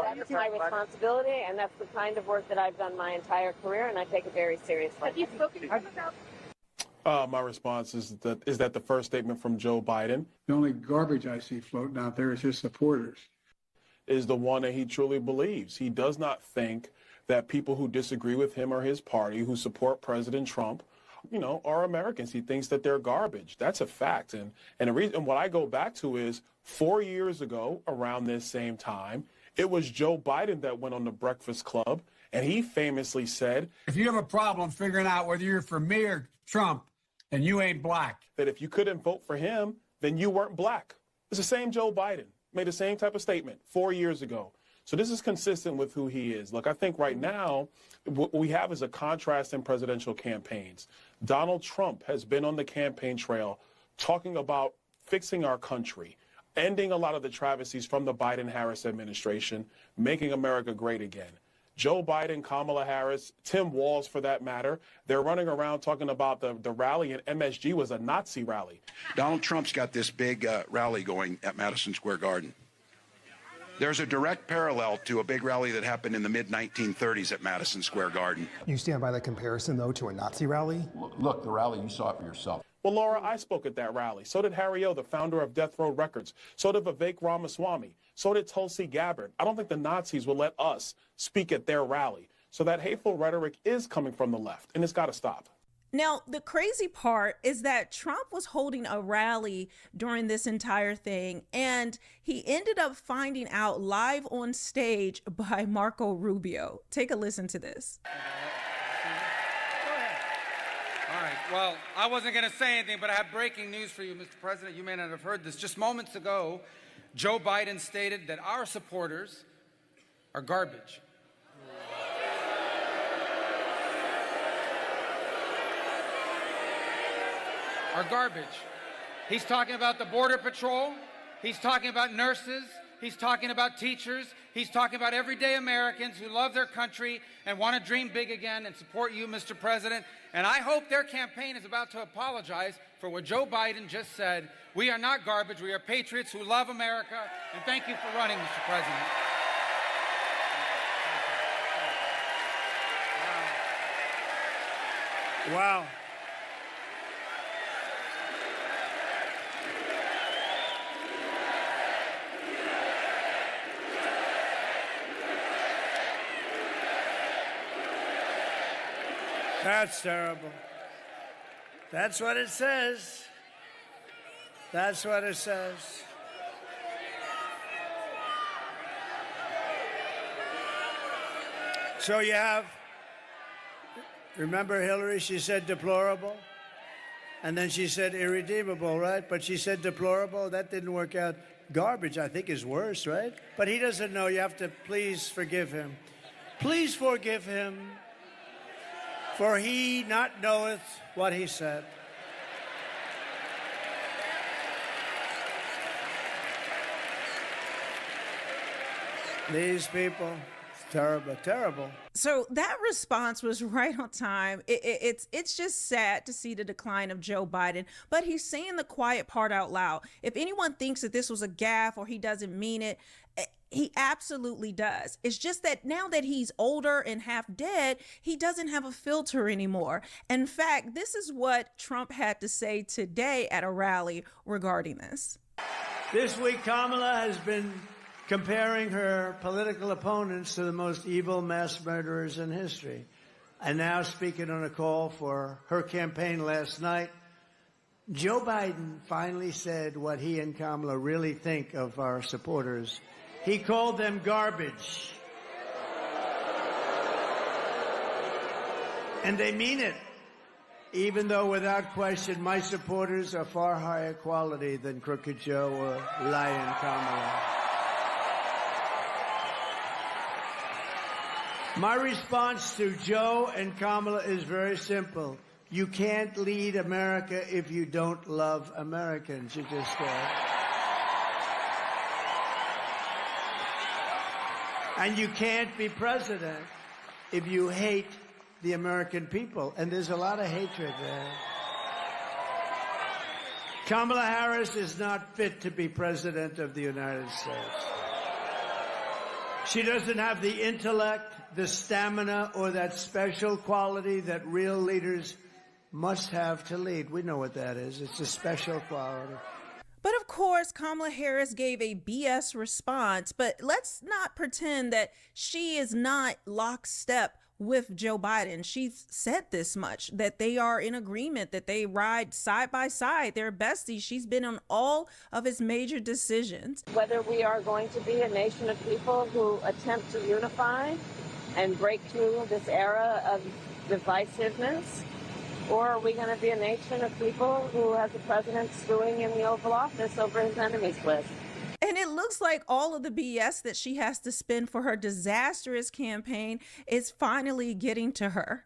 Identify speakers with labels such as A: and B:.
A: That is my responsibility, and that's the kind of work that I've done my entire career, and I take it very seriously. Have you spoken to him about?
B: My response is that the first statement from Joe Biden.
C: The only garbage I see floating out there is his supporters.
B: Is the one that he truly believes. He does not think that people who disagree with him or his party, who support President Trump, are Americans. He thinks that they're garbage. That's a fact. And the reason, what I go back to is 4 years ago, around this same time, it was Joe Biden that went on the Breakfast Club, and he famously said,
C: if you have a problem figuring out whether you're for me or Trump, and you ain't black,
B: that if you couldn't vote for him, then you weren't black. It's the same Joe Biden. Made the same type of statement 4 years ago. So this is consistent with who he is. Look, I think right now what we have is a contrast in presidential campaigns. Donald Trump has been on the campaign trail talking about fixing our country, ending a lot of the travesties from the Biden-Harris administration, making America great again. Joe Biden, Kamala Harris, Tim Walz for that matter, they're running around talking about the rally, and MSG was a Nazi rally.
D: Donald Trump's got this big rally going at Madison Square Garden. There's a direct parallel to a big rally that happened in the mid-1930s at Madison Square Garden.
E: You stand by the comparison, though, to a Nazi rally?
F: Look, the rally, you saw it for yourself.
B: Well, Laura, I spoke at that rally. So did Harry O., the founder of Death Row Records. So did Vivek Ramaswamy. So did Tulsi Gabbard. I don't think the Nazis will let us speak at their rally. So that hateful rhetoric is coming from the left, and it's got to stop.
G: Now, the crazy part is that Trump was holding a rally during this entire thing, and he ended up finding out live on stage by Marco Rubio. Take a listen to this.
H: All right, well, I wasn't going to say anything, but I have breaking news for you, Mr. President. You may not have heard this. Just moments ago, Joe Biden stated that our supporters are garbage. Are garbage. He's talking about the Border Patrol. He's talking about nurses. He's talking about teachers. He's talking about everyday Americans who love their country and want to dream big again and support you, Mr. President. And I hope their campaign is about to apologize for what Joe Biden just said. We are not garbage. We are patriots who love America. And thank you for running, Mr. President.
C: Wow. That's terrible. That's what it says. That's what it says. So you have, remember Hillary, she said deplorable, and then she said irredeemable, right? But she said deplorable, that didn't work out. Garbage, I think, is worse, right? But he doesn't know, you have to please forgive him. Please forgive him, for he not knoweth what he said. These people, it's terrible, terrible.
G: So that response was right on time. It's just sad to see the decline of Joe Biden, but he's saying the quiet part out loud. If anyone thinks that this was a gaffe or he doesn't mean it, he absolutely does. It's just that now that he's older and half dead, he doesn't have a filter anymore. In fact, this is what Trump had to say today at a rally regarding this.
C: This week, Kamala has been comparing her political opponents to the most evil mass murderers in history. And now, speaking on a call for her campaign last night, Joe Biden finally said what he and Kamala really think of our supporters. He called them garbage. And they mean it, even though without question my supporters are far higher quality than Crooked Joe or Lion Kamala. My response to Joe and Kamala is very simple. You can't lead America if you don't love Americans. You just can't. And you can't be president if you hate the American people. And there's a lot of hatred there. Kamala Harris is not fit to be president of the United States. She doesn't have the intellect, the stamina, or that special quality that real leaders must have to lead. We know what that is. It's a special quality.
G: But of course, Kamala Harris gave a BS response, but let's not pretend that she is not lockstep with Joe Biden. She's said this much, that they are in agreement, that they ride side by side. They're besties. She's been on all of his major decisions.
A: Whether we are going to be a nation of people who attempt to unify and break through this era of divisiveness, or are we going to be a nation of people who has the president stewing in the Oval Office over his enemies list?
G: And it looks like all of the BS that she has to spend for her disastrous campaign is finally getting to her.